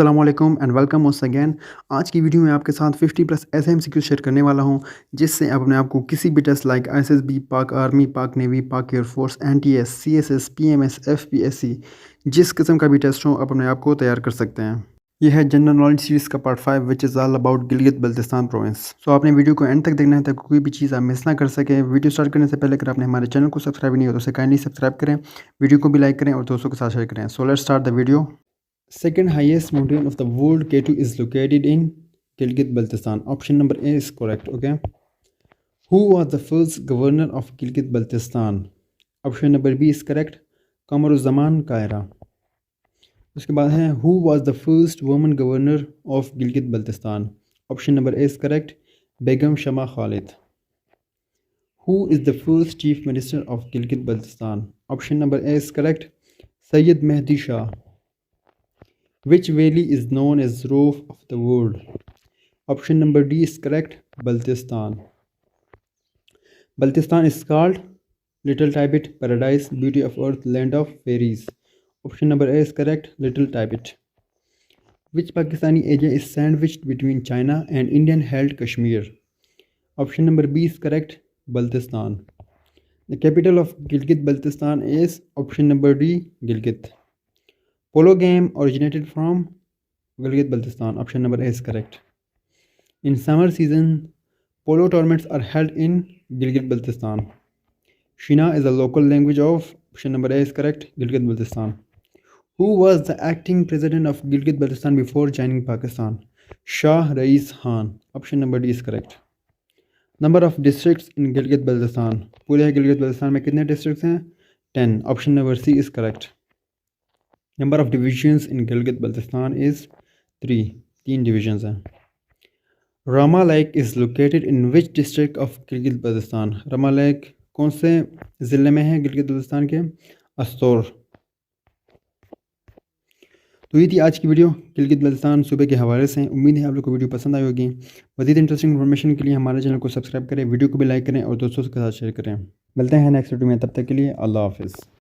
अस्सलामुअलैकुम and welcome once again. आज की वीडियो में आपके साथ 50 प्लस ऐसे MCQ शेयर करने वाला हूं जिससे आप अपने आप को किसी भी टेस्ट लाइक ISSB, पाक आर्मी, पाक नेवी, पाक air force, NTS, CSS, PMS, FPSC जिस किस्म का भी टेस्ट हो आप अपने आप को तैयार कर सकते हैं। यह है जनरल नॉलेज सीरीज़ का part 5 which is all about Gilgit Baltistan province. So आपने वीडियो को एंड तक देखना है ताकि कोई भी चीज़ आप मिस ना कर सकें। वीडियो स्टार्ट करने से पहले अगर आपने हमारे चैनल को सब्सक्राइब नहीं हो तो उसे काइंडली सब्सक्राइब करें, वीडियो को भी लाइक करें और दोस्तों के साथ शेयर करें। So let's start the video. Second highest mountain of the world, K2, is located in Gilgit-Baltistan. Option number A is correct. Okay. Who was the first governor of Gilgit-Baltistan? Option number B is correct. Kamaruzzaman Kaira. उसके बाद है Who was the first woman governor of Gilgit-Baltistan? Option number A is correct. Begum Shama Khalid. Who is the first chief minister of Gilgit-Baltistan? Option number A is correct. Sayyid Mehdi Shah. Which valley is known as roof of the world? Option number D is correct. Baltistan. Baltistan is called Little Tibet, Paradise, Beauty of Earth, Land of Fairies. Option number A is correct. Little Tibet. Which Pakistani area is sandwiched between China and Indian held Kashmir? Option number B is correct. Baltistan. The capital of Gilgit-Baltistan is option number D, Gilgit. Polo game originated from Gilgit-Baltistan. Option number A is correct. In summer season, polo tournaments are held in Gilgit-Baltistan. Shina is the local language of option number A is correct. Gilgit-Baltistan. Who was the acting president of Gilgit-Baltistan before joining Pakistan? Shah Rais Khan. Option number D is correct. Number of districts in Gilgit-Baltistan. पूरे Gilgit-Baltistan में कितने districts हैं? 10. Option number C is correct. Number of divisions in Gilgit-Baltistan is 3. 3 divisions हैं. Rama Lake is located in which district of Gilgit-Baltistan? Rama Lake कौन से ज़िले में है गिलगित-बल्तिस्तान के? अस्तोर। तो ये थी आज की वीडियो गिलगित-बल्तिस्तान सूबे के हवाले से। उम्मीद है आप लोग को वीडियो पसंद आई होगी। मज़ीद इंटरेस्टिंग इन्फॉर्मेशन के लिए हमारे चैनल को सब्सक्राइब करें, वीडियो को भी लाइक करें और दोस्तों के साथ शेयर करें। मिलते हैं नेक्स्ट वीडियो में, तब तक के लिए अल्लाह हाफिज़।